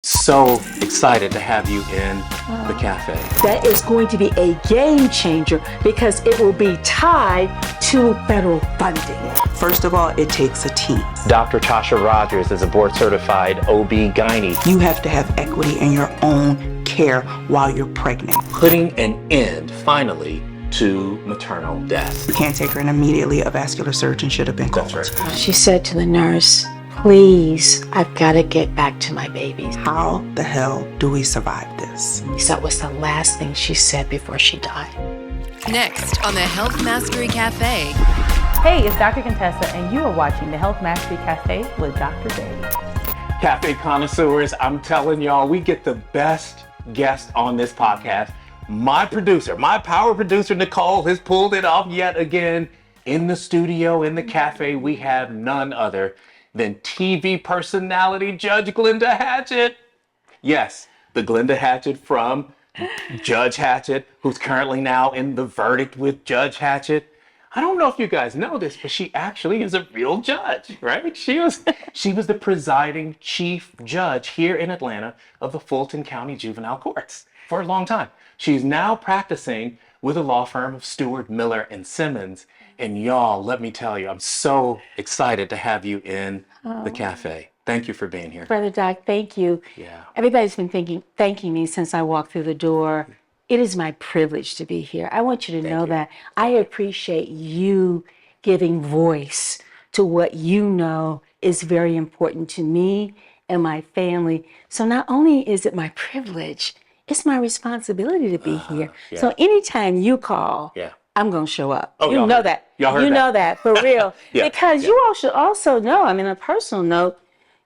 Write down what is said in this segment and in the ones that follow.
So excited to have you in the cafe. That is going to be a game changer because it will be tied to federal funding. First of all, it takes a team. Dr. Tosha Rogers is a board certified OBGYN. You have to have equity in your own care while you're pregnant. Putting an end, finally, to maternal death. You can't take her in immediately. A vascular surgeon should have been called. That's right. She said to the nurse, "Please, I've got to get back to my babies." How the hell do we survive this? That was the last thing she said before she died. Next on the Health Mastery Café. Hey, it's Dr. Contessa, and you are watching the Health Mastery Café with Dr. Dave. Cafe connoisseurs, I'm telling y'all, we get the best guest on this podcast. My producer, my power producer, Nicole, has pulled it off yet again. In the studio, in the cafe, we have none other than TV personality Judge Glenda Hatchett. Yes, the Glenda Hatchett from Judge Hatchett, who's currently now in The Verdict with Judge Hatchett. I don't know if you guys know this, but she actually is a real judge, right? She was the presiding chief judge here in Atlanta of the Fulton County Juvenile Courts for a long time. She's now practicing with a law firm of Stewart, Miller, and Simmons. And y'all, let me tell you, I'm so excited to have you in the cafe. Thank you for being here. Brother Doc, thank you. Yeah. Everybody's been thanking me since I walked through the door. It is my privilege to be here. I want you to know that I appreciate you giving voice to what you know is very important to me and my family. So not only is it my privilege, it's my responsibility to be here. Yeah. So anytime you call, Yeah. I'm going to show up. Oh, you y'all know heard that. Y'all heard you know that for real. Yeah, Because yeah. you all should also know, I mean, on a personal note,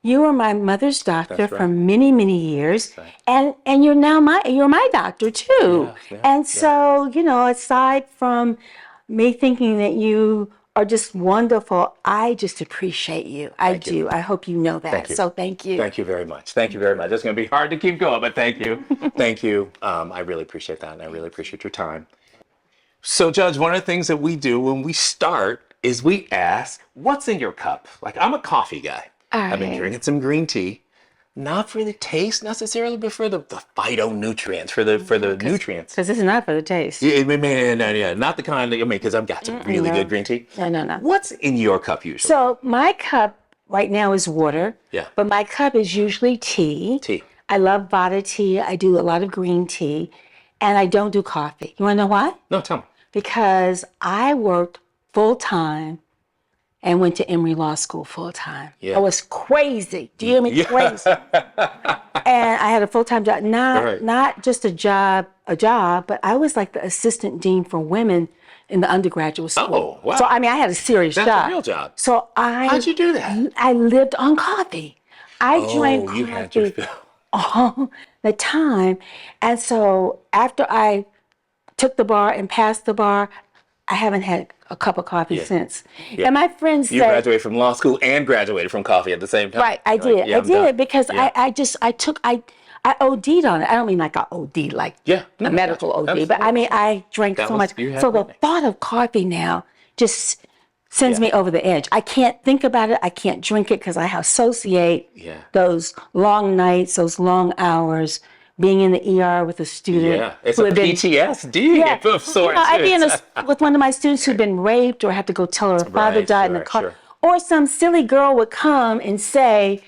you were my mother's doctor That's right. for many, many years. right. And you're now my doctor too. Yeah, and so, you know, aside from me thinking that you are just wonderful, I just appreciate you. I Thank do. you. I hope you know that. Thank you. So thank you. Thank you very much. Thank you very much. It's going to be hard to keep going, but thank you. Thank you. I really appreciate that, and I really appreciate your time. So, Judge, one of the things that we do when we start is we ask, what's in your cup? Like, I'm a coffee guy. I've been right. drinking some green tea, not for the taste necessarily, but for the phytonutrients, for the nutrients. Because this is not for the taste. Yeah, not the kind that, because I've got some really good green tea. No. What's in your cup usually? So my cup right now is water. Yeah. But my cup is usually tea. Tea. I love Vada tea. I do a lot of green tea. And I don't do coffee. You want to know why? No, tell me. Because I worked full time and went to Emory Law School full time. Yeah. I was crazy. Do you hear me? Crazy. And I had a full time job, not just a job, but I was like the assistant dean for women in the undergraduate school. Oh, wow. So I mean, I had a serious That's job. a real job. So How'd you do that? I lived on coffee. I drank you had your coffee fill. all the time. And so after I took the bar and passed the bar, I haven't had a cup of coffee since. Yeah. And my friends You said, graduated from law school and graduated from coffee at the same time. right, I You're did. like, yeah, I I'm did done. it because Yeah. I OD'd on it. I don't mean like I OD'd, like Yeah. a medical OD, Absolutely. but I mean, I drank That so was- much. you had So the plenty. thought of coffee now just sends me over the edge. I can't think about it. I can't drink it because I associate those long nights, those long hours, being in the ER with a student. Yeah, it's who a had been- PTSD of sorts. I'd be with one of my students who'd been raped or had to go tell her father Right, died in the sure, car. sure. Or some silly girl would come and say,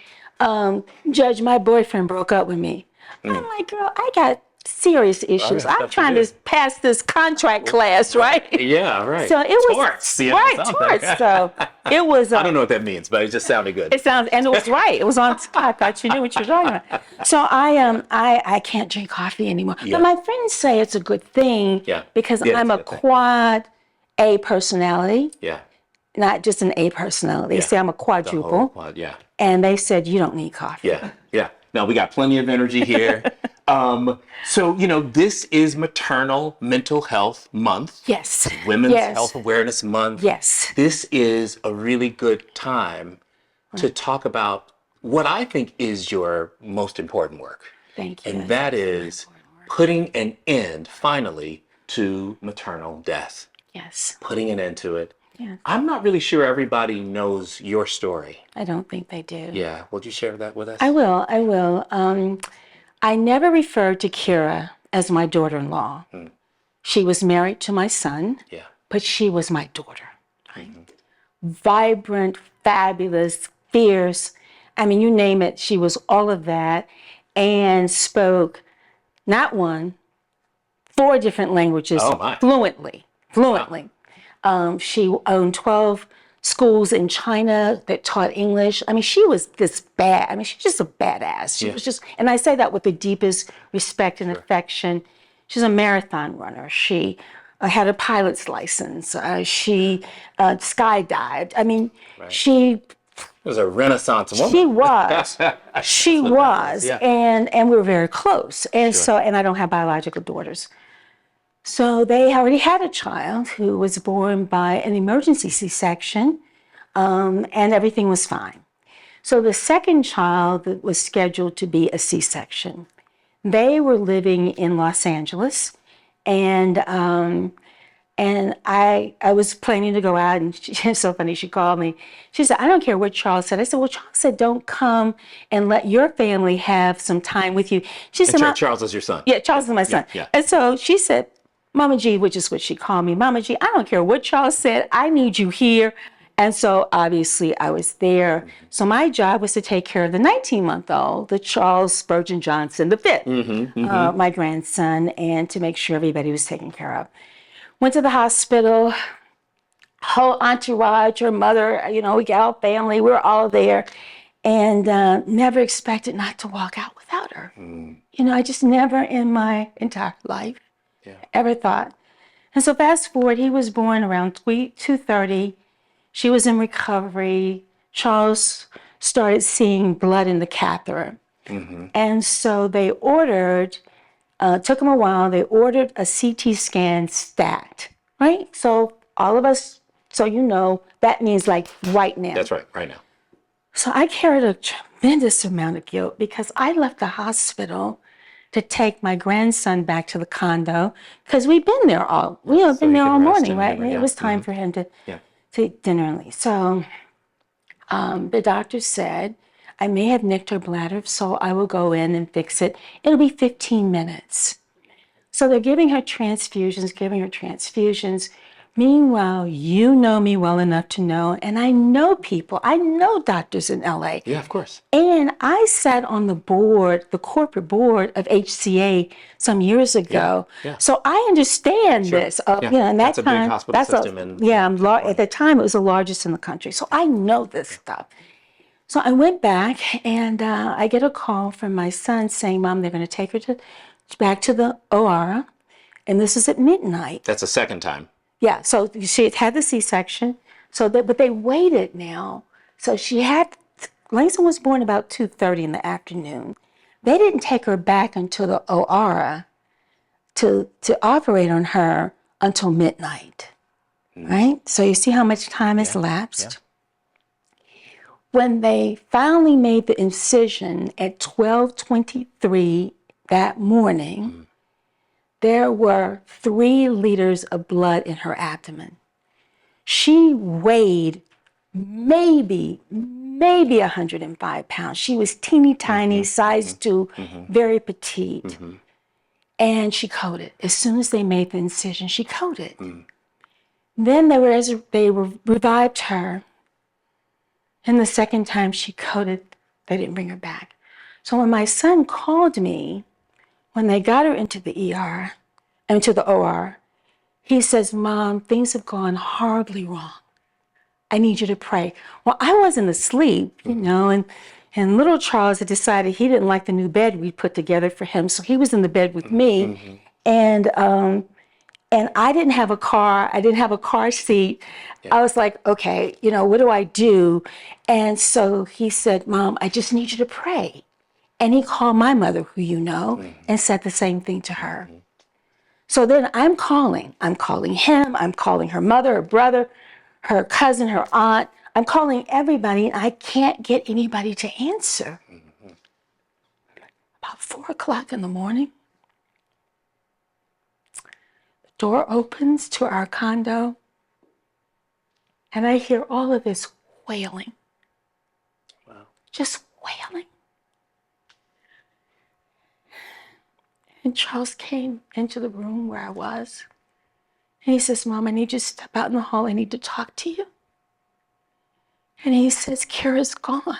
Judge, my boyfriend broke up with me. I'm like, girl, I got serious issues. got I'm stuff to trying do. to pass this contract class, right? Yeah, right. So it was Torts, yeah, right, something. torts. So it was. I don't know what that means, but it just sounded good. It sounds, and it was right. It was on spot. I thought you knew what you were talking about. So I can't drink coffee anymore. Yeah. But my friends say it's a good thing because Yeah, I'm it's a a good thing. quad A personality, Yeah. not just an A personality. They say I'm a The whole quadruple, quad, yeah. and they said you don't need coffee. Yeah. Now we got plenty of energy here. So, this is Maternal Mental Health Month. Yes. Women's Yes. Health Awareness Month. Yes. This is a really good time to talk about what I think is your most important work. Thank you. And that is putting an end, finally, to maternal death. Yes. Putting an end to it. Yeah. I'm not really sure everybody knows your story. I don't think they do. Yeah. Would you share that with us? I will. I will. I never referred to Kira as my daughter-in-law. She was married to my son, Yeah. but she was my daughter. Right? Vibrant, fabulous, fierce. I mean, you name it, she was all of that, and spoke not one, 4 different languages Oh, my. fluently. She owned 12 schools in China that taught English. I mean, she was she's just a badass. She was just, and I say that with the deepest respect and affection. She's a marathon runner. She had a pilot's license. She skydived. I mean, she It was a Renaissance woman. she was. She was. Yeah. And we were very close. And so, and I don't have biological daughters. So they already had a child who was born by an emergency C-section, and everything was fine. So the second child that was scheduled to be a C-section, they were living in Los Angeles, and I was planning to go out, and it's so funny, she called me. She said, I don't care what Charles said. I said, well, Charles said, don't come and let your family have some time with you. She said, Charles is your son. yeah, Charles is my son. Yeah. And so she said, Mama G, which is what she called me, Mama G, I don't care what Charles said. I need you here. And so obviously I was there. So my job was to take care of the 19-month-old, the Charles Spurgeon Johnson, the fifth, my grandson, and to make sure everybody was taken care of. Went to the hospital, whole entourage, her mother, we got our family, we were all there, and never expected not to walk out without her. I just never in my entire life ever thought. And so fast forward, he was born around 2:30. She was in recovery. Charles started seeing blood in the catheter. And so they ordered, took him a while, they ordered a CT scan stat, right? So all of us, that means like right now. That's right now. So I carried a tremendous amount of guilt because I left the hospital to take my grandson back to the condo because we've been there all morning, right? It was time for him to eat dinner and leave. So the doctor said, I may have nicked her bladder, so I will go in and fix it. It'll be 15 minutes. So they're giving her transfusions. Meanwhile, you know me well enough to know, and I know doctors in LA. Yeah, of course. And I sat on the corporate board of HCA some years ago. Yeah. So I understand this. And that's a big hospital system. At the time, it was the largest in the country. So I know this stuff. So I went back, and I get a call from my son saying, Mom, they're going to take her back to the OR, and this is at midnight. That's the second time. Yeah, so she had the C-section, but they waited now. So Langston was born about 2:30 in the afternoon. They didn't take her back until the OR to operate on her until midnight, right? So you see how much time has elapsed? When they finally made the incision at 12:23 that morning, there were 3 liters of blood in her abdomen. She weighed maybe 105 pounds. She was teeny tiny, size 2, very petite. And she coded. As soon as they made the incision, she coded. Then they revived her. And the second time she coded, they didn't bring her back. So when my son called me, when they got her into the OR, he says, Mom, things have gone horribly wrong. I need you to pray. Well, I wasn't asleep, and little Charles had decided he didn't like the new bed we put together for him, so he was in the bed with me. And I didn't have a car. I didn't have a car seat. I was like, okay, what do I do? And so he said, Mom, I just need you to pray. And he called my mother, who and said the same thing to her. So then I'm calling him, I'm calling her mother, her brother, her cousin, her aunt. I'm calling everybody, and I can't get anybody to answer. About 4:00 in the morning, the door opens to our condo, And I hear all of this wailing. Wow. Just wailing. And Charles came into the room where I was. And he says, Mom, I need you to step out in the hall. I need to talk to you. And he says, Kira's gone. How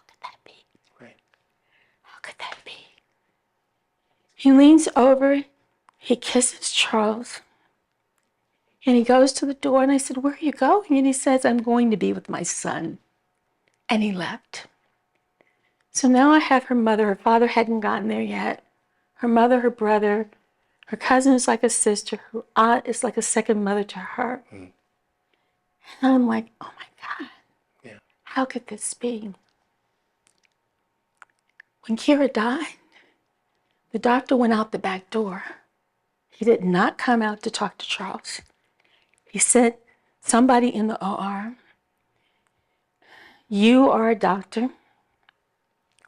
could that be? Right. How could that be? He leans over, he kisses Charles, and he goes to the door. And I said, where are you going? And he says, I'm going to be with my son. And he left. So now I have her mother. Her father hadn't gotten there yet. Her mother, her brother, her cousin is like a sister. Her aunt is like a second mother to her. And I'm like, oh my God, Yeah. how could this be? When Kira died, the doctor went out the back door. He did not come out to talk to Charles. He sent somebody in the OR. You are a doctor.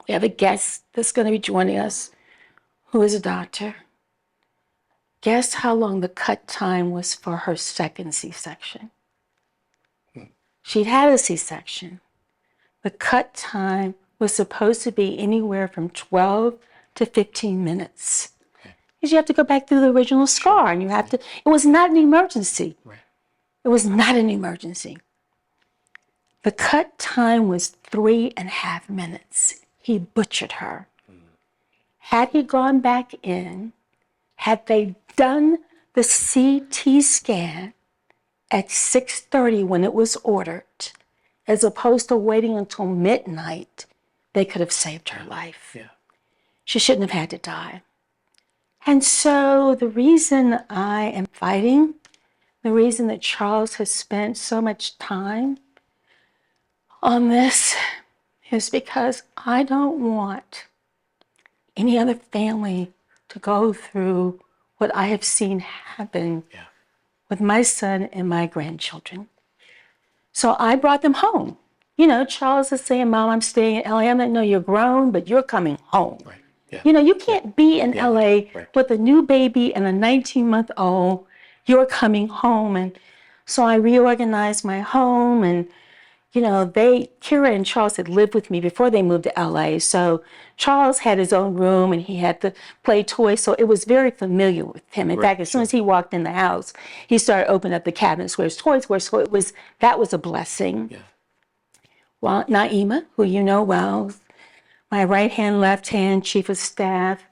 We have a guest that's going to be joining us who is a doctor. Guess how long the cut time was for her second C-section? She'd had a C-section. The cut time was supposed to be anywhere from 12 to 15 minutes. Because you have to go back through the original scar, and you have to, it was not an emergency. Right. It was not an emergency. The cut time was 3.5 minutes. He butchered her. Had he gone back in, had they done the CT scan at 6:30 when it was ordered, as opposed to waiting until midnight, they could have saved her life. Yeah. She shouldn't have had to die. And so the reason I am fighting, the reason that Charles has spent so much time on this is because I don't want any other family to go through what I have seen happen with my son and my grandchildren. So I brought them home. You know, Charles is saying, Mom, I'm staying in LA. I'm like, no, you're grown, but you're coming home. Right. Yeah. You know, you can't be in LA Right. with a new baby and a 19-month-old. You're coming home. And so I reorganized my home, and you know, Kira and Charles had lived with me before they moved to LA. So Charles had his own room and he had to play toys. So it was very familiar with him. In fact, as soon as he walked in the house, he started opening up the cabinets where his toys were. So that was a blessing. Yeah. Well, Naima, who you know well, my right hand, left hand chief of staff,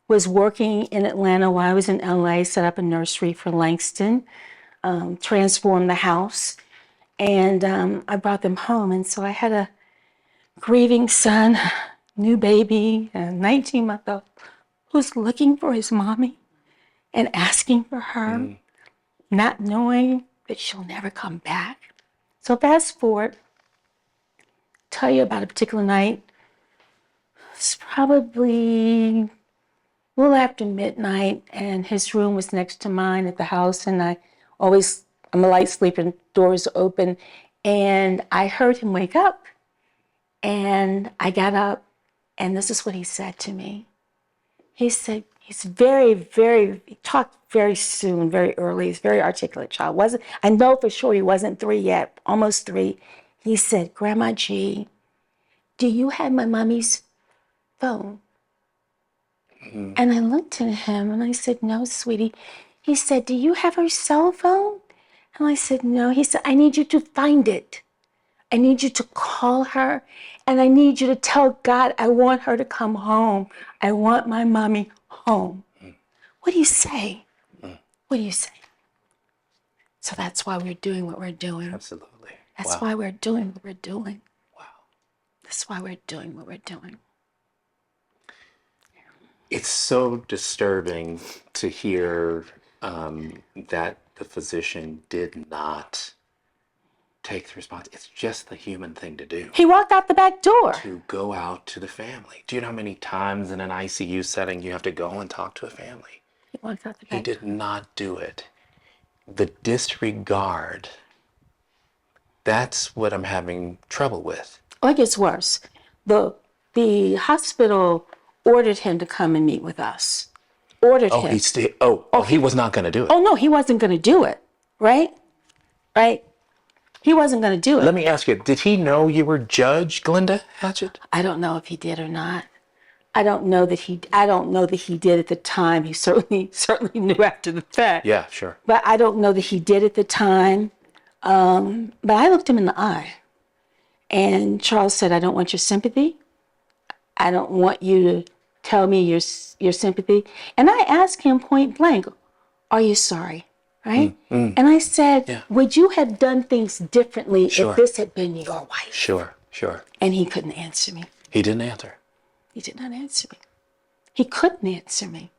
was working in Atlanta while I was in LA, set up a nursery for Langston, transformed the house. And I brought them home. And so I had a grieving son, new baby, a 19-month-old, who's looking for his mommy and asking for her, not knowing that she'll never come back. So fast forward, tell you about a particular night. It's probably a little after midnight, and his room was next to mine at the house, and I'm a light sleeper, doors open, and I heard him wake up, and I got up, and this is what he said to me. He said, he talked very soon, very early. He's a very articulate child. I know for sure he wasn't 3 yet, almost 3. He said, Grandma G, do you have my mommy's phone? And I looked at him, and I said, no, sweetie. He said, do you have her cell phone? And I said, no. He said, I need you to find it. I need you to call her, and I need you to tell God I want her to come home. I want my mommy home. What do you say? What do you say? So that's why we're doing what we're doing. Absolutely. That's why we're doing what we're doing. Wow. That's why we're doing what we're doing. It's so disturbing to hear that the physician did not take the response. It's just the human thing to do. He walked out the back door. To go out to the family. Do you know how many times in an ICU setting you have to go and talk to a family? He walked out the back He did not do it. The disregard, that's what I'm having trouble with. Oh, it gets worse. The hospital ordered him to come and meet with us. Ordered him. He was not going to do it. Oh, no, he wasn't going to do it. right? Right? He wasn't going to do it. Let me ask you, did he know you were Judge Glenda Hatchett? I don't know if he did or not. I don't know that he did at the time. He certainly knew after the fact. Yeah, sure. But I don't know that he did at the time. But I looked him in the eye. And Charles said, I don't want your sympathy. I don't want you to tell me your sympathy. And I asked him point blank, are you sorry? Right? And I said, would you have done things differently if this had been your wife? Sure. And he couldn't answer me. He didn't answer. He did not answer me. He couldn't answer me.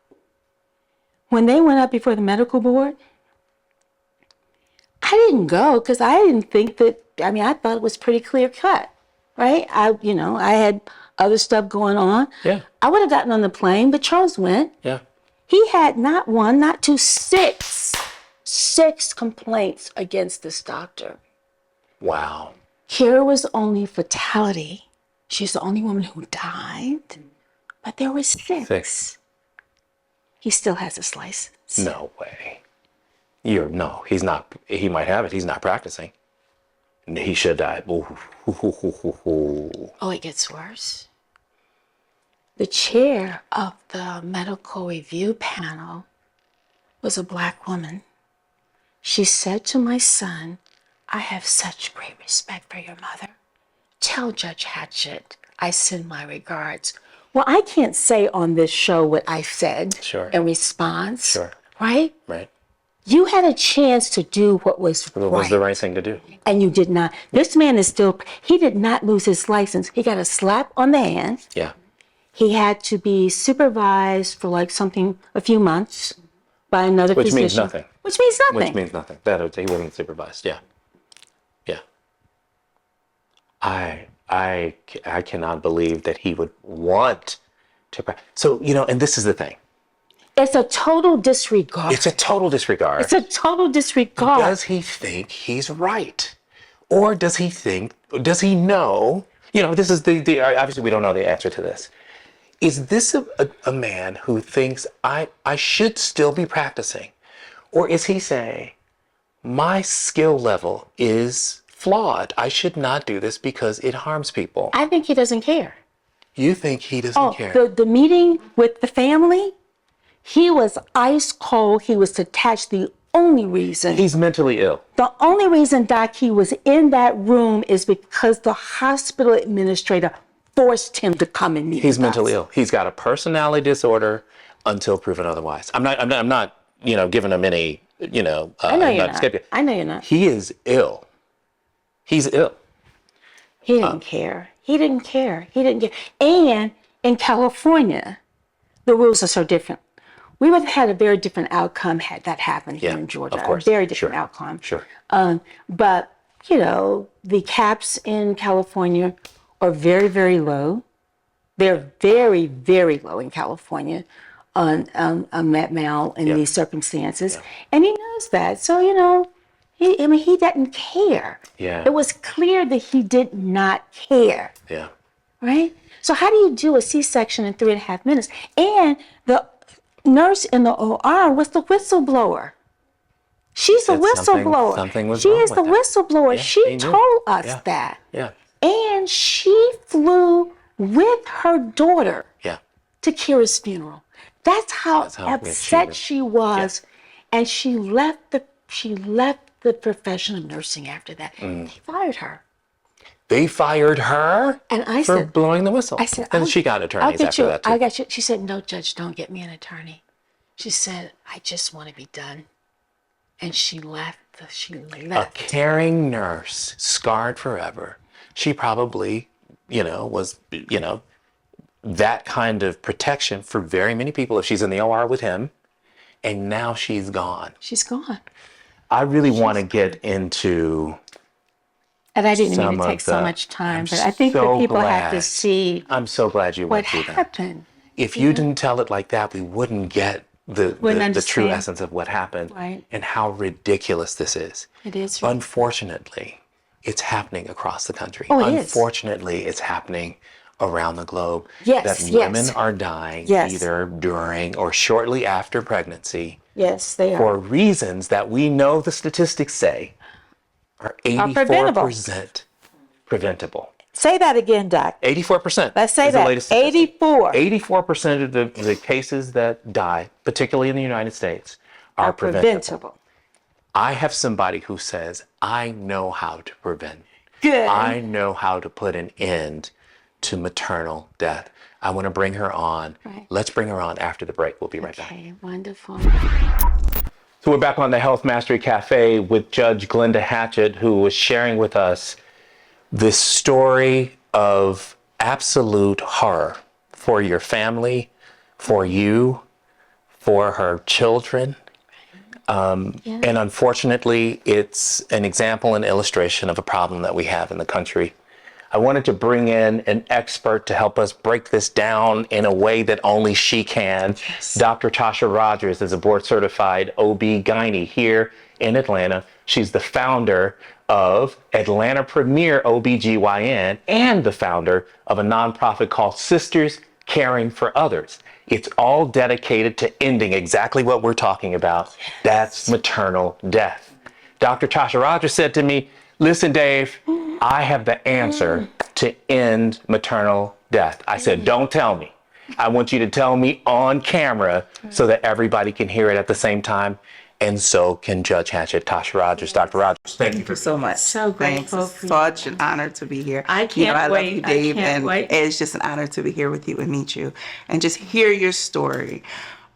When they went up before the medical board, I didn't go because I didn't think that, I thought it was pretty clear cut, right? I had other stuff going on. Yeah. I would have gotten on the plane, but Charles went. Yeah. He had not one, not two, six complaints against this doctor. Wow. Here was only fatality. She's the only woman who died, but there were six. He still has his license. No way. He's not. He might have it. He's not practicing. He should die. Oh, it gets worse. The chair of the medical review panel was a Black woman. She said to my son, I have such great respect for your mother. Tell Judge Hatchett I send my regards. Well, I can't say on this show what I said in response. Sure. Right? Right. You had a chance to do what was right. What was the right thing to do? And you did not. This man he did not lose his license. He got a slap on the hand. Yeah. He had to be supervised for a few months by another physician. Which means nothing. Which means nothing. Which means nothing. That he wasn't supervised. Yeah. Yeah. I cannot believe that he would want to. So, and this is the thing. It's a total disregard. It's a total disregard. It's a total disregard. Does he think he's right? Or does he know, this is the obviously we don't know the answer to this. Is this a man who thinks I should still be practicing? Or is he saying, my skill level is flawed. I should not do this because it harms people. I think he doesn't care. You think he doesn't care? The meeting with the family, he was ice cold. He was detached. The only reason. He's mentally ill. The only reason, Doc, he was in that room is because the hospital administrator forced him to come and meet He's with mentally us. ill. He's got a personality disorder until proven otherwise. I'm not giving him any, I know you're not. I know you're not. He is ill. He's ill. He didn't care. He didn't care. And in California, the rules are so different. We would have had a very different outcome had that happened here in Georgia. Of course. A very different outcome. Sure. But, the caps in California are very, very low. They're very, very low in California on Maternal in these circumstances. Yeah. And he knows that. So, he doesn't care. Yeah. It was clear that he did not care. Yeah. Right? So how do you do a C-section in 3.5 minutes? And the nurse in the OR was the whistleblower. She's the whistleblower. Something was she wrong is the with that. whistleblower. Yeah, she told us that. Yeah. And she flew with her daughter to Kira's funeral. That's how upset she was. Yeah. And she left the profession of nursing after that. They fired her. They fired her for blowing the whistle. I said, and she got attorneys after that too. I got you. She said, no, Judge, don't get me an attorney. She said, I just want to be done. And she left. A caring nurse, scarred forever. She probably, was, that kind of protection for very many people if she's in the OR with him. And now she's gone. She's gone. I really want to get into. And I didn't mean to take so much time, but I think that people have to see. I'm so glad you went through that. What happened? If you didn't tell it like that, we wouldn't get the true essence of what happened and how ridiculous this is. It is. Unfortunately, it's happening across the country. Oh, it is. Unfortunately, it's happening around the globe Yes, that yes. women are dying Yes. either during or shortly after pregnancy Yes, they for are. reasons that we know the statistics say are preventable. 84% preventable. Say that again, Doc. 84%. Let's say is the that. latest statistic. 84 84% of the cases that die, particularly in the United States, are preventable. I have somebody who says, I know how to prevent. Good. I know how to put an end to maternal death. I want to bring her on. Right. Let's bring her on after the break. We'll be right back. Okay, wonderful. So we're back on the Health Mastery Café with Judge Glenda Hatchett, who was sharing with us this story of absolute horror for your family, for you, for her children. And unfortunately, it's an example and illustration of a problem that we have in the country. I wanted to bring in an expert to help us break this down in a way that only she can. Yes. Dr. Tosha Rogers is a board-certified OB-GYN here in Atlanta. She's the founder of Atlanta Premier OBGYN and the founder of a nonprofit called Sisters Caring for Others. It's all dedicated to ending exactly what we're talking about. That's maternal death. Dr. Tosha Rogers said to me, listen, Dave, I have the answer to end maternal death. I said, don't tell me. I want you to tell me on camera so that everybody can hear it at the same time. And so can Judge Hatchett. Tosha Rogers, Dr. Rogers, thank you so much. So grateful. Thanks. It's such an honor to be here. I can't I wait. love you, Dave, I can't and wait. it's just an honor to be here with you and meet you and just hear your story.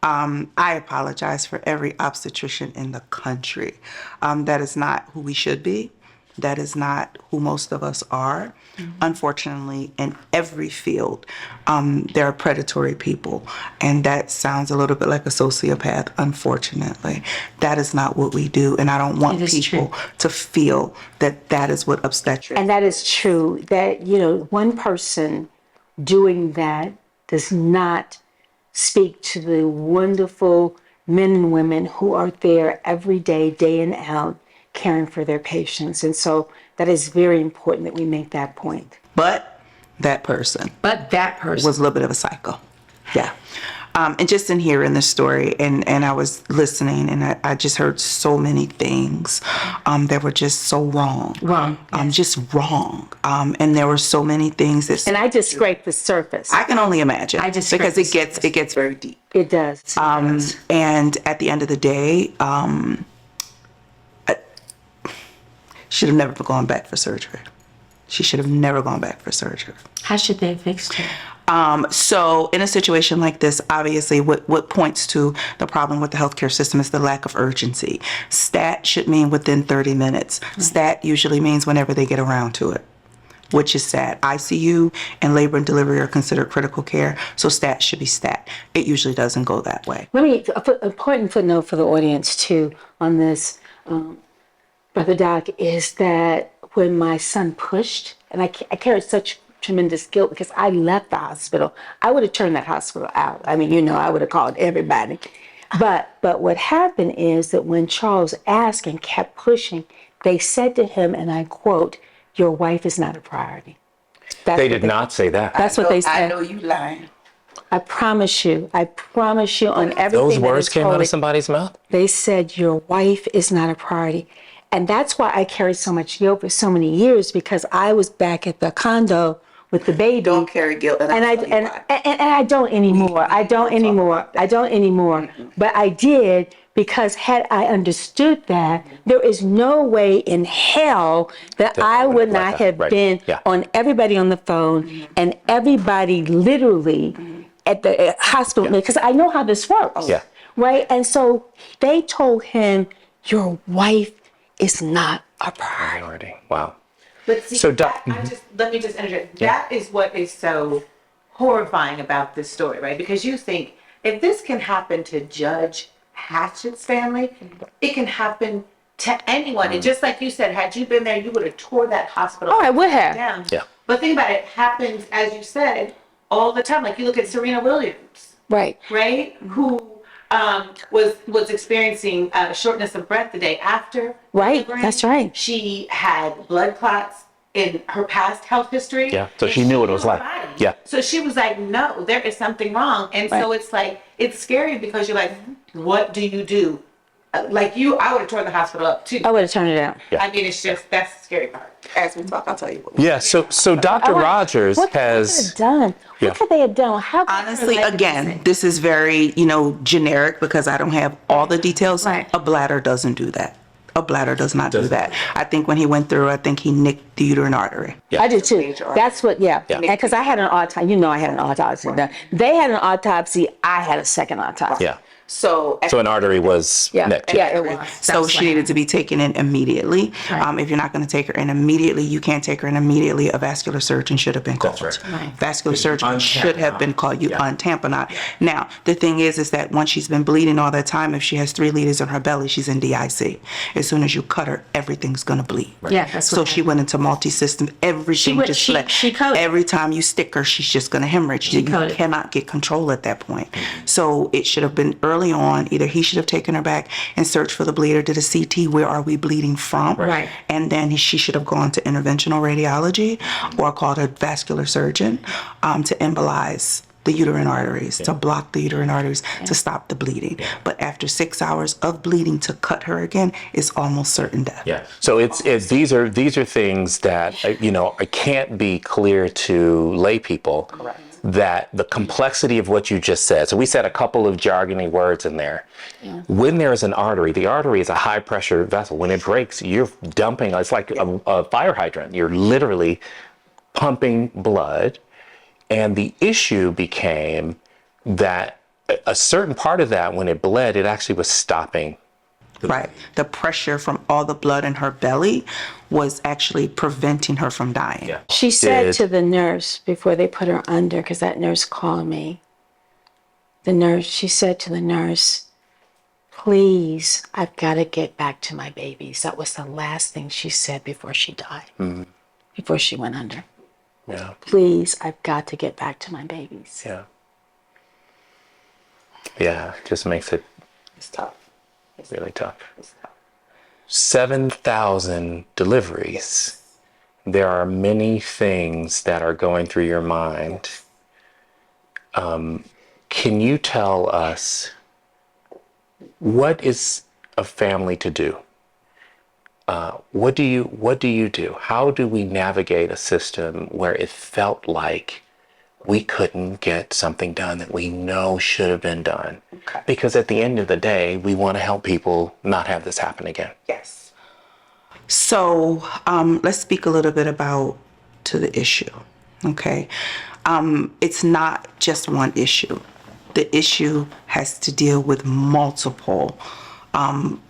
I apologize for every obstetrician in the country. That is not who we should be. That is not who most of us are. Mm-hmm. Unfortunately, in every field, there are predatory people. And that sounds a little bit like a sociopath, unfortunately. That is not what we do. And I don't want people to feel that that is what obstetrics. And that is true. That, one person doing that does not speak to the wonderful men and women who are there every day, day in and out, caring for their patients. And so that is very important that we make that point. But that person was a little bit of a psycho. Yeah. And just in hearing the story, and I was listening, and I just heard so many things that were just so wrong. Yes. Just wrong. And there were so many things that. And I just scraped the surface. I can only imagine. Because it gets very deep. It does. And at the end of the day, should have never gone back for surgery. She should have never gone back for surgery. How should they have fixed her? So in a situation like this, obviously what points to the problem with the healthcare system is the lack of urgency. STAT should mean within 30 minutes. Right. STAT usually means whenever they get around to it, which is sad. ICU and labor and delivery are considered critical care, so STAT should be STAT. It usually doesn't go that way. Let me, an important footnote for the audience too on this, Brother Doc, is that when my son pushed, and I carried such tremendous guilt because I left the hospital, I would have turned that hospital out. I mean, I would have called everybody. But what happened is that when Charles asked and kept pushing, they said to him, and I quote, "Your wife is not a priority." They did not say that. That's what they said. I know you lying. I promise you on everything. Those words came out of somebody's mouth? They said, "Your wife is not a priority." And that's why I carried so much guilt for so many years, because I was back at the condo with the baby. Don't carry guilt. And I don't anymore. I don't anymore. But I did, because had I understood that, there is no way in hell that I would not have been on everybody on the phone and everybody literally at the hospital, because I know how this works. Yeah. Right? And so they told him, "Your wife is not a priority." Wow. But see, so let me just interject. That is what is so horrifying about this story, right? Because you think, if this can happen to Judge Hatchett's family, it can happen to anyone. And just like you said, had you been there, you would have tore that hospital. Oh, I would have. Down. Yeah. But think about it, happens, as you said, all the time. Like you look at Serena Williams, right? Who was experiencing shortness of breath the day after. Right, that's right. She had blood clots in her past health history. Yeah, so and she knew what it was her like. body. Yeah. So she was like, no, there is something wrong. And so it's like, it's scary because you're like, what do you do? Like I would have torn the hospital up too. I would have turned it out. Yeah. I mean, it's just, that's the scary part. As we talk, I'll tell you what. Yeah, so Dr. Rogers What could they has... have done? Yeah. What could they have done? How could Honestly, her life again, have been this is very, generic because I don't have all the details. Right. A bladder doesn't do that. A bladder does not do that. I think when he went through, I think he nicked the uterine artery. Yeah. I did too. That's what, yeah. Because I had an autopsy. I had an autopsy done. They had an autopsy. I had a second autopsy. Yeah. So So an artery was nicked. Yeah, it was. So she needed to be taken in immediately. Right. If you're not going to take her in immediately, you can't take her in immediately. A vascular surgeon should have been called. That's right. Vascular surgeon should have been called. You untamponade. Now, the thing is that once she's been bleeding all that time, if she has 3 liters in her belly, she's in DIC. As soon as you cut her, everything's going to bleed. Yeah, that's So what she went into multi-system. Everything just fled. she coded. Every time you stick her, she's just going to hemorrhage. You coded. cannot get control at that point. So it should have been early on. Either he should have taken her back and searched for the bleeder, did a CT, where are we bleeding from? Right. And then she should have gone to interventional radiology or called a vascular surgeon to embolize the uterine arteries, to block the uterine arteries, to stop the bleeding. But after 6 hours of bleeding, to cut her again is almost certain death. Yeah. So it's these are things that it can't be clear to lay people. Correct. That the complexity of what you just said. So we said a couple of jargony words in there. Yeah. When there's an artery, the artery is a high pressure vessel. When it breaks, you're dumping. It's like a fire hydrant. You're literally pumping blood. And the issue became that a certain part of that, when it bled, it actually was stopping. Right. The pressure from all the blood in her belly was actually preventing her from dying. Yeah. She said to the nurse before they put her under, because that nurse called me, she said to the nurse, please, I've got to get back to my babies. That was the last thing she said before she died, before she went under. Yeah. Please, I've got to get back to my babies. Yeah. Yeah, it just makes it tough. Really tough. 7,000 deliveries. There are many things that are going through your mind. Can you tell us, what is a family to do? What do you do? How do we navigate a system where it felt like we couldn't get something done that we know should have been done? Okay. Because at the end of the day, we want to help people not have this happen again. Yes. So let's speak a little bit to the issue. Okay. It's not just one issue. The issue has to deal with multiple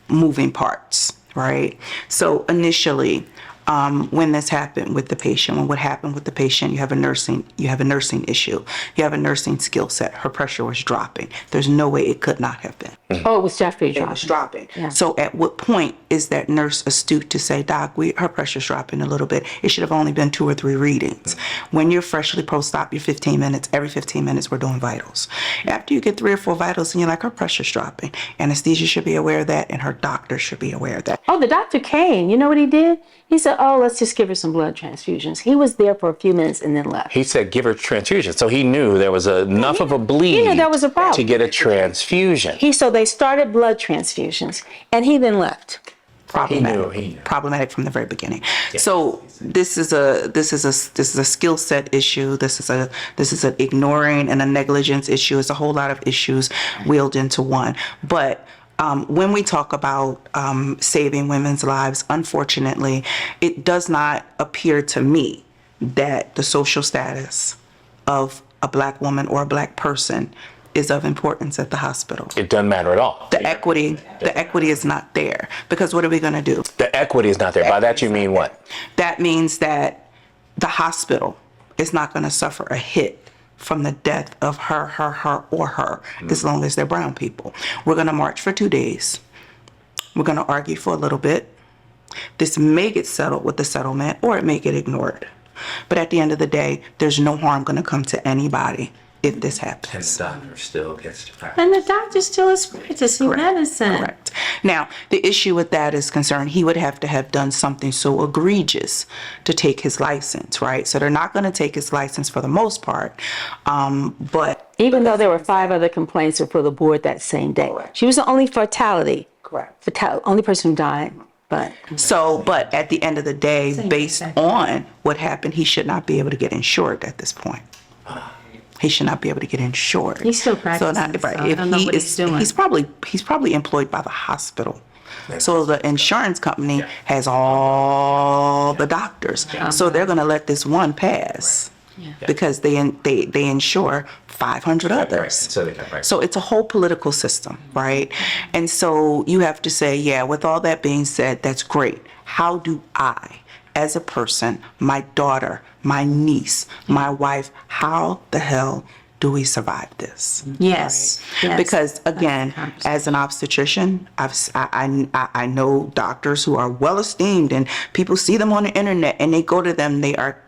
moving parts, right? So initially, when this happened with the patient, what happened with the patient, you have a nursing issue. You have a nursing skill set. Her pressure was dropping. There's no way it could not have been. Oh, it was definitely It was dropping. Yeah. So at what point is that nurse astute to say, Doc, her pressure's dropping a little bit. It should have only been 2 or 3 readings. When you're freshly post-op, you're 15 minutes. Every 15 minutes, we're doing vitals. After you get 3 or 4 vitals and you're like, her pressure's dropping. Anesthesia should be aware of that, and her doctor should be aware of that. Oh, the doctor came. You know what he did? He said, oh, let's just give her some blood transfusions. He was there for a few minutes and then left. He said, give her transfusion. So he knew there was enough of a bleed He knew that was a problem. to get a transfusion. So they started blood transfusions, and he then left. Problematic. He knew. Problematic from the very beginning. Yeah. So this is a skill set issue. This is an ignoring and a negligence issue. It's a whole lot of issues wheeled into one. But when we talk about saving women's lives, unfortunately, it does not appear to me that the social status of a Black woman or a Black person is of importance at the hospital. It doesn't matter at all. The equity is not there, because what are we going to do? The equity is not there. By that you mean what? That means that the hospital is not going to suffer a hit from the death of her, as long as they're brown people. We're going to march for 2 days. We're going to argue for a little bit. This may get settled with the settlement, or it may get ignored. But at the end of the day, there's no harm going to come to anybody if this And happens. the doctor still gets to practice. And the doctor still is practicing medicine. Correct. Now, the issue with that is concerned, he would have to have done something so egregious to take his license, right? So they're not going to take his license for the most part, but Even though there were 5 other complaints before the board that same day. She was the only only person who died. But but at the end of the day, based on what happened, he should not be able to get insured at this point. He should not be able to get insured. He's still practicing, so I don't know what he's doing. He's probably employed by the hospital. So the insurance company has all the doctors. So they're going to let this one pass because they insure 500 others. So it's a whole political system, right? And so you have to say, yeah, with all that being said, that's great. How do I, as a person, my daughter, my niece, my wife, how the hell do we survive this? yes. Because again, as an obstetrician, I know doctors who are well esteemed, and people see them on the internet and they go to them. They are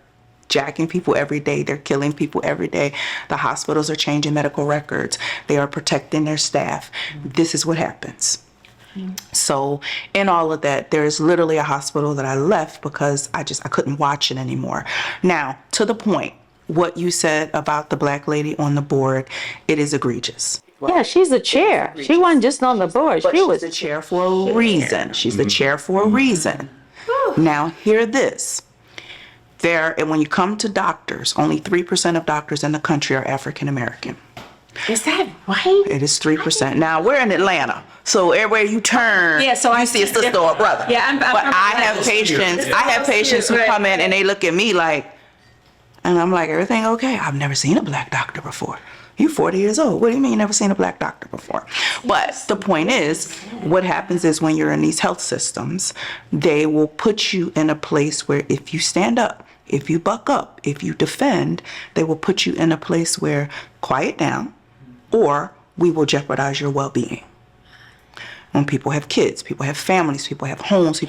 jacking people every day. They're killing people every day. The hospitals are changing medical records. They are protecting their staff. This is what happens. So in all of that, there's literally a hospital that I left because I couldn't watch it anymore. Now, to the point, what you said about the black lady on the board, it is egregious. Yeah, she's the chair. She wasn't just on the board. But She was she's the chair for a reason. She's the chair for a reason. Now, hear this. And when you come to doctors, only 3% of doctors in the country are African American. Is that right? It is 3%. Now, we're in Atlanta, so everywhere you turn, Yeah, so you I see a sister or a brother. Yeah, I'm But I have patients who come in and they look at me like, and I'm like, everything okay? I've never seen a black doctor before. You're 40 years old. What do you mean you never seen a black doctor before? But the point is, what happens is when you're in these health systems, they will put you in a place where if you stand up, if you buck up, if you defend, they will put you in a place where quiet down, or we will jeopardize your well-being. When people have kids, people have families, people have homes,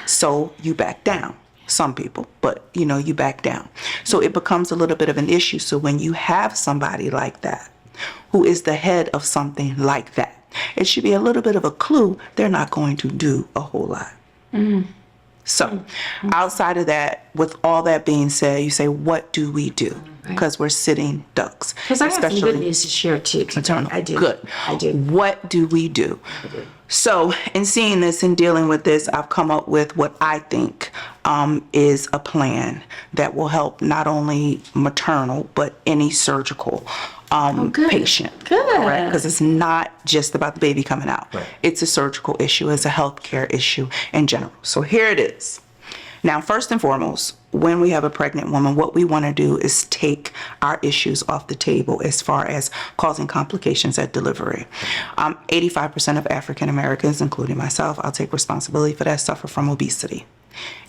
so you back down. Some people, but you back down. So it becomes a little bit of an issue. So when you have somebody like that, who is the head of something like that, it should be a little bit of a clue they're not going to do a whole lot. So outside of that, with all that being said, you say, what do we do? Because we're sitting ducks. Because I have some good news to share too. Maternal. I do. Good. I do. What do we do? So in seeing this and dealing with this, I've come up with what I think is a plan that will help not only maternal, but any surgical patient. Good. Because it's not just about the baby coming out. Right. It's a surgical issue. It's a healthcare issue in general. So here it is. Now, first and foremost, when we have a pregnant woman, what we want to do is take our issues off the table as far as causing complications at delivery. 85% of African Americans, including myself, I'll take responsibility for that, suffer from obesity.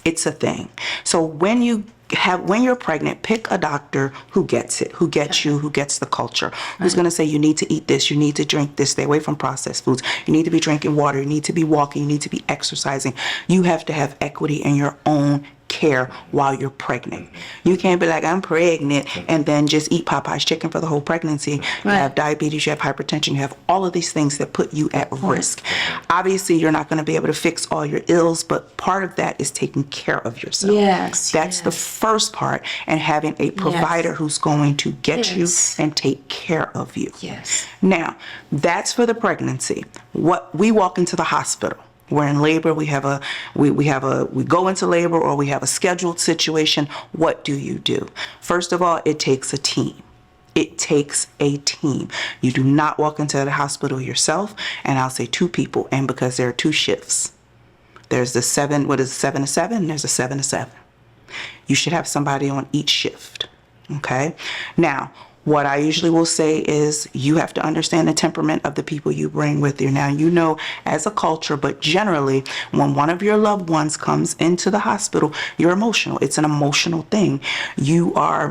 It's a thing. So when you're pregnant, pick a doctor who gets it, who gets you, who gets the culture, who's going to say you need to eat this, you need to drink this, stay away from processed foods, you need to be drinking water, you need to be walking, you need to be exercising. You have to have equity in your own care while you're pregnant. You can't be like, I'm pregnant, and then just eat Popeye's chicken for the whole pregnancy. You have diabetes, you have hypertension, you have all of these things that put you at risk. Obviously, you're not going to be able to fix all your ills, but part of that is taking care of yourself. Yes. That's the first part, and having a provider who's going to get you and take care of you. Yes. Now, that's for the pregnancy. What we walk into the hospital. We're in labor, we go into labor, or we have a scheduled situation. What do you do? First of all, it takes a team. It takes a team. You do not walk into the hospital yourself, and I'll say 2 people, and because there are 2 shifts. There's the 7 to 7, and there's a 7 to 7. You should have somebody on each shift, okay? Now, what I usually will say is you have to understand the temperament of the people you bring with you. Now, as a culture, but generally, when one of your loved ones comes into the hospital, you're emotional. It's an emotional thing. You are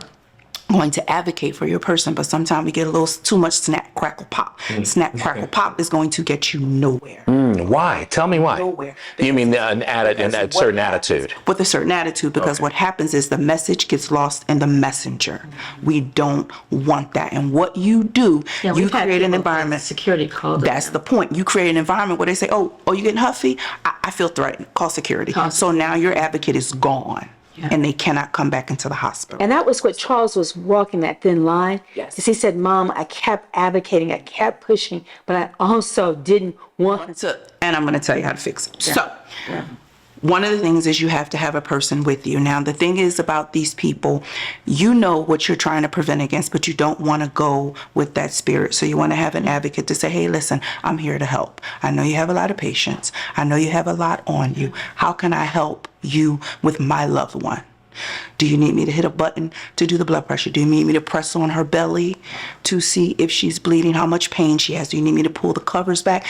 going to advocate for your person, but sometimes we get a little too much snap, crackle, pop. Snap, crackle, pop is going to get you nowhere. Why? Tell me why. Nowhere. You mean a certain attitude? With a certain attitude, because what happens is the message gets lost in the messenger. We don't want that. And what you do, you create an environment. Security called. That's the point. You create an environment where they say, oh, you getting huffy? I feel threatened. Call security. So now your advocate is gone. Yeah. And they cannot come back into the hospital. And that was what Charles was walking that thin line. Yes. Because he said, Mom, I kept advocating, I kept pushing, but I also didn't want to. And I'm going to tell you how to fix it. Yeah. So, one of the things is you have to have a person with you. Now, the thing is about these people, you know what you're trying to prevent against, but you don't want to go with that spirit. So you want to have an advocate to say, hey, listen, I'm here to help. I know you have a lot of patients. I know you have a lot on you. How can I help you with my loved one? Do you need me to hit a button to do the blood pressure? Do you need me to press on her belly to see if she's bleeding, how much pain she has? Do you need me to pull the covers back?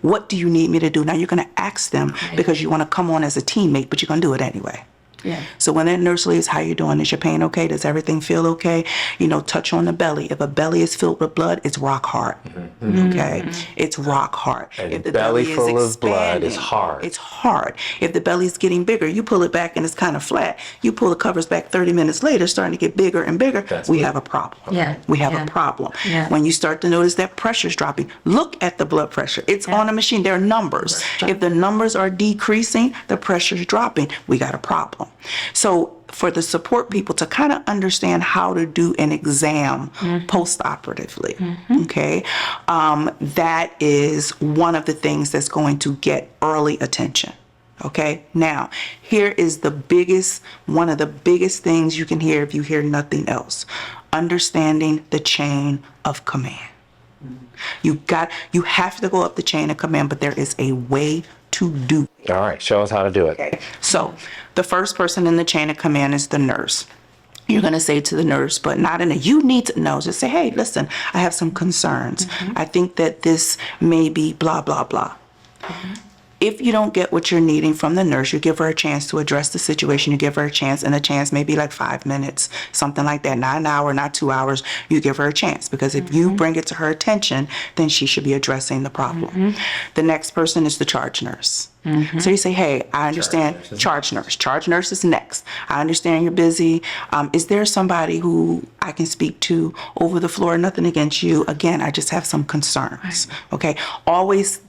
What do you need me to do? Now you're going to ask them because you want to come on as a teammate, but you're going to do it anyway. Yeah. So when that nurse leaves, how you doing? Is your pain okay? Does everything feel okay? Touch on the belly. If a belly is filled with blood, it's rock hard. Okay? It's rock hard. If the belly full of blood is hard. It's hard. If the belly's getting bigger, you pull it back and it's kind of flat. You pull the covers back 30 minutes later, starting to get bigger and bigger. We have a problem. Yeah. We have a problem. Yeah. When you start to notice that pressure's dropping, look at the blood pressure. It's on a machine. There are numbers. If the numbers are decreasing, the pressure's dropping. We got a problem. So for the support people to kind of understand how to do an exam post-operatively, okay, that is one of the things that's going to get early attention. Okay, now here is one of the biggest things you can hear if you hear nothing else: understanding the chain of command. You have to go up the chain of command, but there is a way to do it. All right, show us how to do it. Okay. So the first person in the chain of command is the nurse. You're going to say to the nurse, but not in a you need to know. Just say, hey, listen, I have some concerns. I think that this may be blah, blah, blah. If you don't get what you're needing from the nurse, you give her a chance to address the situation. You give her a chance, and a chance may be like 5 minutes, something like that. Not an hour, not 2 hours. You give her a chance, because if you bring it to her attention, then she should be addressing the problem. The next person is the charge nurse. So you say, hey, I understand, charge nurse. Charge nurse is next. I understand you're busy. Is there somebody who I can speak to over the floor? Nothing against you. Again, I just have some concerns. Okay. Always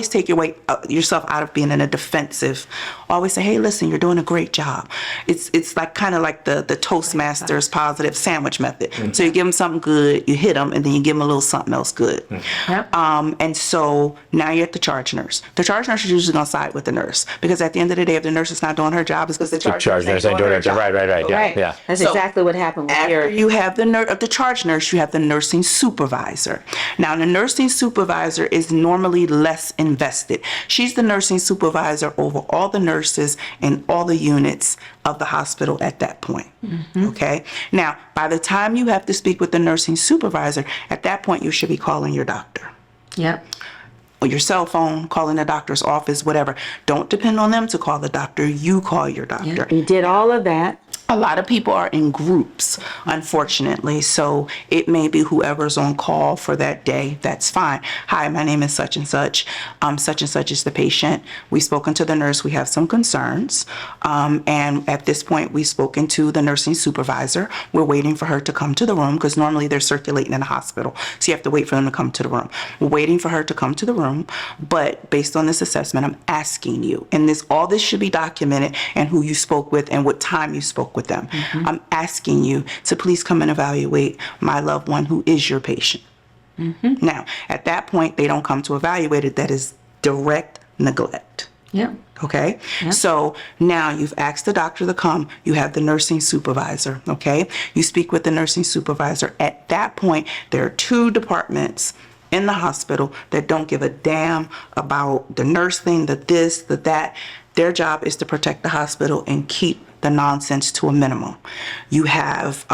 take yourself out of being in a defensive. Always say, hey, listen, you're doing a great job. It's like kind of like the Toastmasters positive sandwich method. So you give them something good, you hit them, and then you give them a little something else good. And so now you're at the charge nurse. The charge nurse is usually going to side with the nurse, because at the end of the day, if the nurse is not doing her job, it's because the charge nurse ain't doing her job. Right. Yeah. That's exactly what happened with after you have the charge nurse, you have the nursing supervisor. Now, the nursing supervisor is normally less invested. She's the nursing supervisor over all the nurses and all the units of the hospital at that point. Okay? Now, by the time you have to speak with the nursing supervisor, at that point, you should be calling your doctor. Yep. Or your cell phone, calling the doctor's office, whatever. Don't depend on them to call the doctor. You call your doctor. Yep. You did all of that. A lot of people are in groups, unfortunately, so it may be whoever's on call for that day. That's fine. Hi, my name is such and such. Such and such is the patient. We've spoken to the nurse. We have some concerns. And at this point, we've spoken to the nursing supervisor. We're waiting for her to come to the room, because normally they're circulating in the hospital. So you have to wait for them to come to the room. We're waiting for her to come to the room. But based on this assessment, I'm asking you, and all this should be documented, and who you spoke with and what time you spoke with them. I'm asking you to please come and evaluate my loved one who is your patient. Now, at that point, they don't come to evaluate it. That is direct neglect. Yep. Okay? Yep. So now you've asked the doctor to come. You have the nursing supervisor. Okay? You speak with the nursing supervisor. At that point, there are 2 departments in the hospital that don't give a damn about the nurse thing, the this, the that. Their job is to protect the hospital and keep the nonsense to a minimum. You have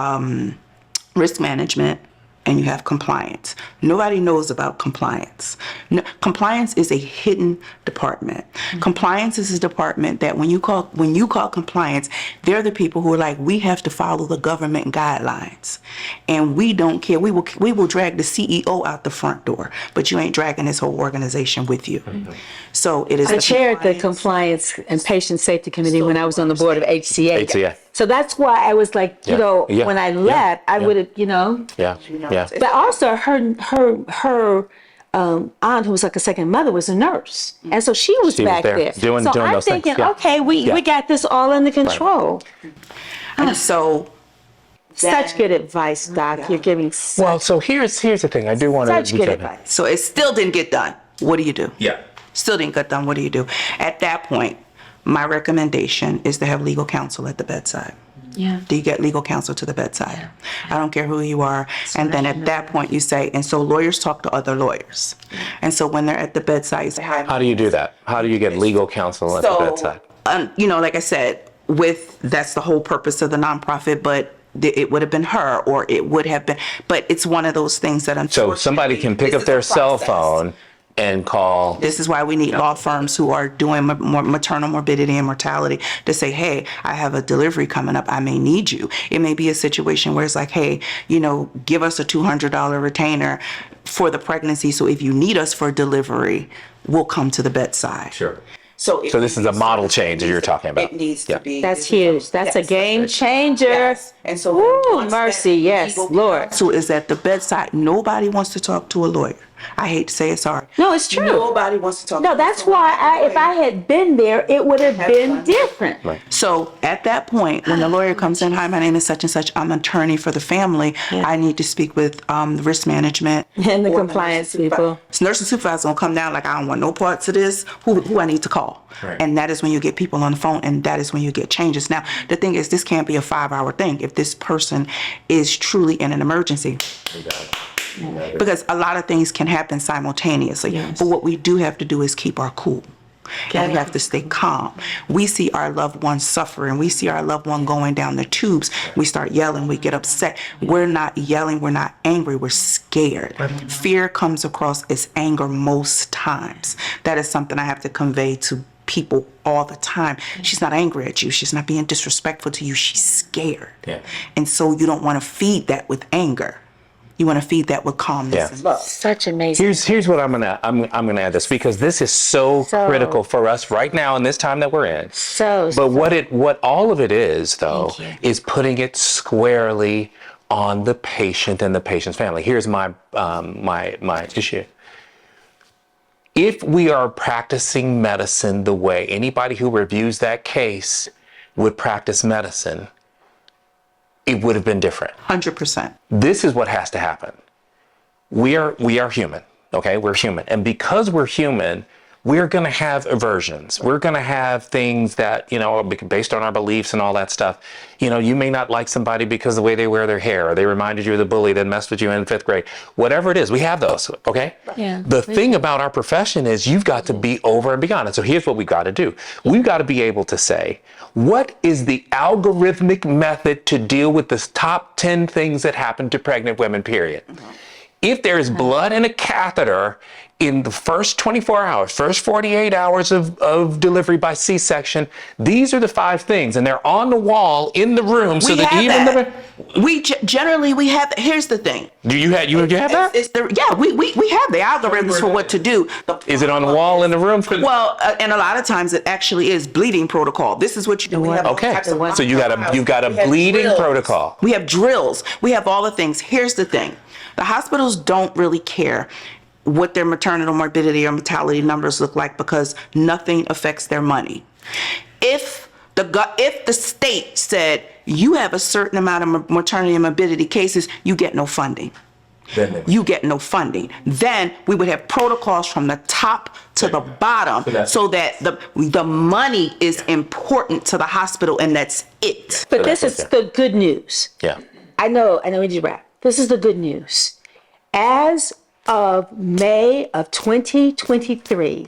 risk management, and you have compliance. Nobody knows about compliance. No, compliance is a hidden department. Compliance is a department that when you call compliance, they're the people who are like, we have to follow the government guidelines, and we don't care. We will drag the CEO out the front door, but you ain't dragging this whole organization with you. So it is. I chaired the compliance and patient safety committee when I was on the board of HCA. HCA. So that's why I was like, you know, when I left, I would have, you know. Yeah. But also her aunt, who was like a second mother, was a nurse, and so she was back there. Doing so I'm those things. thinking, Yeah. okay, we got this all under control. And so Such good advice, Doc. You're giving Well, so here's the thing. I do want to. such good advice. So it still didn't get done. What do you do? Yeah. Still didn't get done. What do you do? At that point, my recommendation is to have legal counsel at the bedside. Yeah. Do you get legal counsel to the bedside? I don't care who you are. And then at that point you say, and so lawyers talk to other lawyers. And so when they're at the bedside, you say, hi. How do you do that? How do you get legal counsel at the bedside? You know, like I said, that's the whole purpose of the nonprofit, but it would have been her, or it would have been, but it's one of those things that So somebody can pick up their cell phone and call. This is why we need law firms who are doing more maternal morbidity and mortality to say, hey, I have a delivery coming up. I may need you. It may be a situation where it's like, hey, you know, give us a $200 retainer for the pregnancy. So if you need us for delivery, we'll come to the bedside. Sure. So this is a model change that you're talking about. It needs to be. That's huge. That's a game changer. Yes. And so Ooh, mercy, yes, Lord. So is at the bedside. Nobody wants to talk to a lawyer. I hate to say it, sorry. No, it's true. Nobody wants to talk. No, that's why if I had been there, it would have been different. Right. So at that point, when the lawyer comes in, hi, my name is such and such. I'm an attorney for the family. I need to speak with the risk management And the or compliance people. Nursing supervisor will come down like, I don't want no parts of this. Who I need to call? Right. And that is when you get people on the phone, and that is when you get changes. Now, the thing is, this can't be a 5-hour thing if this person is truly in an emergency. Because a lot of things can happen simultaneously. Yes. But what we do have to do is keep our cool. And we have to stay calm. We see our loved one suffering. We see our loved one going down the tubes. We start yelling. We get upset. We're not yelling. We're not angry. We're scared. Fear comes across as anger most times. That is something I have to convey to people all the time. She's not angry at you. She's not being disrespectful to you. She's scared. Yeah. And so you don't want to feed that with anger. You want to feed that with calmness and love. Such amazing. Here's what I'm gonna add this, because this is so critical for us right now in this time that we're in. But what all of it is though is putting it squarely on the patient and the patient's family. Here's my my issue. If we are practicing medicine the way anybody who reviews that case would practice medicine, it would have been different. 100%. This is what has to happen. We are human, okay? We're human. And because we're human, we're going to have aversions. We're going to have things that, you know, based on our beliefs and all that stuff. You know, you may not like somebody because of the way they wear their hair, or they reminded you of the bully that messed with you in 5th grade. Whatever it is, we have those, okay? Yeah. The thing about our profession is you've got to be over and beyond it. So here's what we've got to do. We've got to be able to say, what is the algorithmic method to deal with the top 10 things that happen to pregnant women, period? If there's blood in a catheter in the first 24 hours, first 48 hours of delivery by C-section, these are the 5 things, and they're on the wall in the room so that even we generally have. Here's the thing. Do you have that? We have the algorithms for what to do. Is it on the wall in the room? Well, and a lot of times it actually is bleeding protocol. This is what you do. We have all Okay, types of so you've got a bleeding drills. protocol. We have drills. We have all the things. Here's the thing. The hospitals don't really care what their maternal morbidity or mortality numbers look like, because nothing affects their money. If the state said you have a certain amount of maternity and morbidity cases, you get no funding. You get no funding. Then we would have protocols from the top to the bottom, so that the money is important to the hospital, and that's it. But this is the good news. Yeah. I know we need to wrap. This is the good news. As of May of 2023,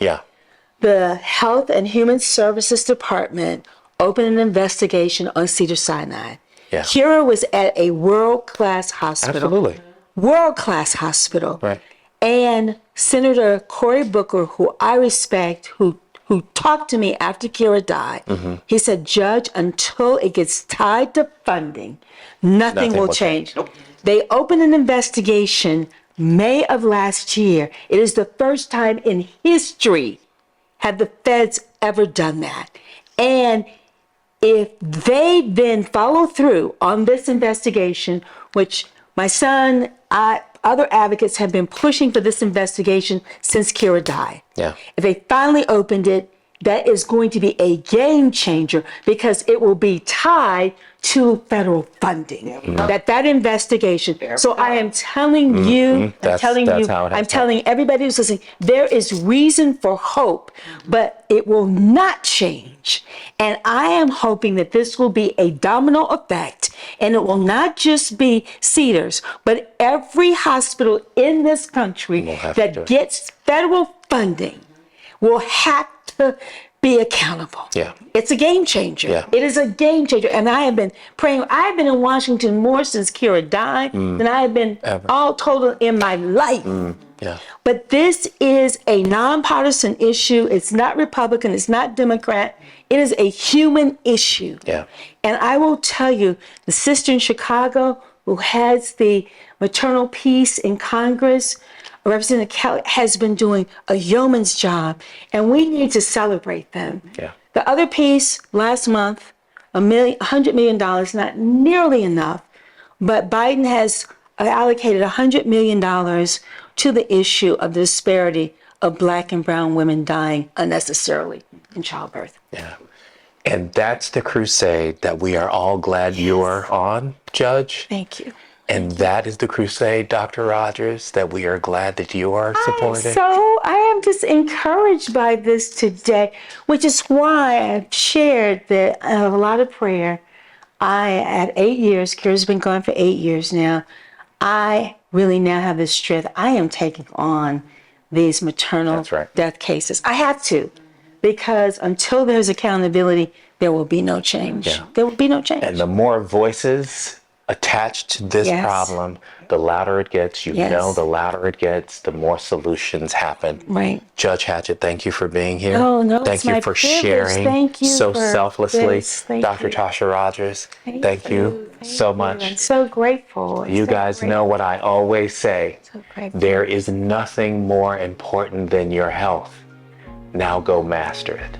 the Health and Human Services Department opened an investigation on Cedars-Sinai. Yeah. Kira was at a world-class hospital. Absolutely. world-class hospital. Right. And Senator Cory Booker, who I respect, who talked to me after Kira died, he said, Judge, until it gets tied to funding, nothing will change. They opened an investigation May of last year. It is the first time in history have the feds ever done that. And if they then follow through on this investigation, which my son, other advocates have been pushing for this investigation since Kira died. Yeah. If they finally opened it, that is going to be a game changer because it will be tied to federal funding. That investigation. So I am telling you, I'm telling everybody who's listening, there is reason for hope, but it will not change. And I am hoping that this will be a domino effect, and it will not just be Cedars, but every hospital in this country that gets federal funding will have to be accountable. Yeah. It's a game changer. Yeah. It is a game changer. And I have been praying. I've been in Washington more since Kira died than I have been all total in my life. Yeah. But this is a nonpartisan issue. It's not Republican. It's not Democrat. It is a human issue. Yeah. And I will tell you, the sister in Chicago who has the maternal piece in Congress, Representative Kelly, has been doing a yeoman's job, and we need to celebrate them. Yeah. The other piece last month, $100 million, not nearly enough, but Biden has allocated $100 million to the issue of the disparity of Black and brown women dying unnecessarily in childbirth. Yeah. And that's the crusade that we are all glad you're on, Judge. Thank you. And that is the crusade, Dr. Rogers, that we are glad that you are supporting. So I am just encouraged by this today, which is why I've shared that I have a lot of prayer. At 8 years, Kira's been gone for 8 years now, I really now have the strength. I am taking on these maternal death cases. I have to, because until there's accountability, there will be no change. Yeah. There will be no change. And the more voices attached to this problem, the louder it gets. The louder it gets, the more solutions happen. Right. Judge Hatchett, thank you for being here. Oh, no, thank it's you my for privilege. sharing Thank you so for selflessly. this. Thank Dr. you. Tosha Rogers, thank you so much. I'm so grateful. You guys know what I always say. So grateful. There is nothing more important than your health. Now go master it.